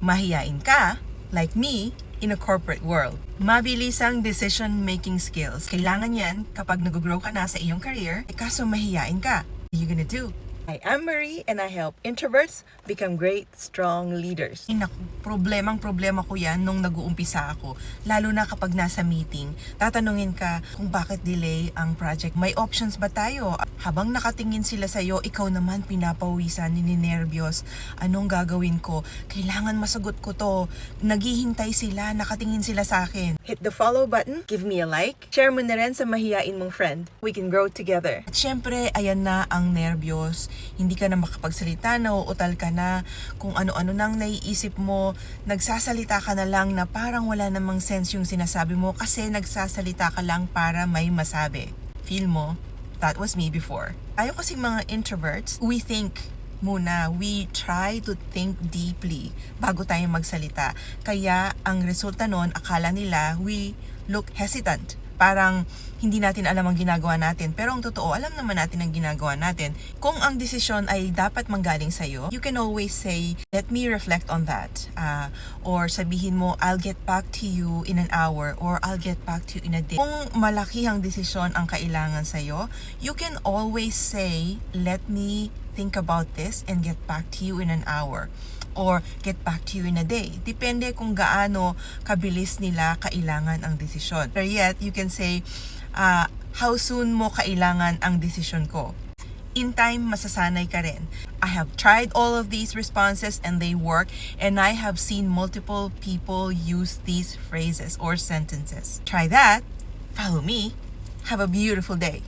Mahiyain ka, like me, in a corporate world. Mabilis ang decision-making skills. Kailangan yan kapag nag-grow ka na sa iyong career, kaso mahiyain ka. What are you gonna do? I am Marie and I help introverts become great, strong leaders. Problema ko yan nung nag-uumpisa ako. Lalo na kapag nasa meeting, tatanungin ka kung bakit delay ang project. May options ba tayo? Habang nakatingin sila sa'yo, ikaw naman pinapawisan, nininervyos. Anong gagawin ko? Kailangan masagot ko to. Naghihintay sila, nakatingin sila sa akin. Hit the follow button, give me a like, share mo na rin sa mahiyain mong friend. We can grow together. At syempre, ayan na ang nervyos. Hindi ka na makapagsalita, nauutal ka na, kung ano-ano nang naiisip mo, nagsasalita ka na lang na parang wala namang sense yung sinasabi mo kasi nagsasalita ka lang para may masabi. Feel mo? That was me before. Tayo kasing mga introverts, we think muna, we try to think deeply bago tayo magsalita. Kaya ang resulta nun, akala nila we look hesitant. Parang hindi natin alam ang ginagawa natin. Pero ang totoo, alam naman natin ang ginagawa natin. Kung ang desisyon ay dapat manggaling sa'yo, you can always say, let me reflect on that. Or sabihin mo, I'll get back to you in an hour. Or I'll get back to you in a day. Kung malaki ang desisyon ang kailangan sa'yo, you can always say, let me think about this and get back to you in an hour. Or get back to you in a day. Depende kung gaano kabilis nila kailangan ang desisyon. Or yet, you can say, how soon mo kailangan ang desisyon ko? In time, masasanay ka rin. I have tried all of these responses and they work, and I have seen multiple people use these phrases or sentences. Try that. Follow me. Have a beautiful day.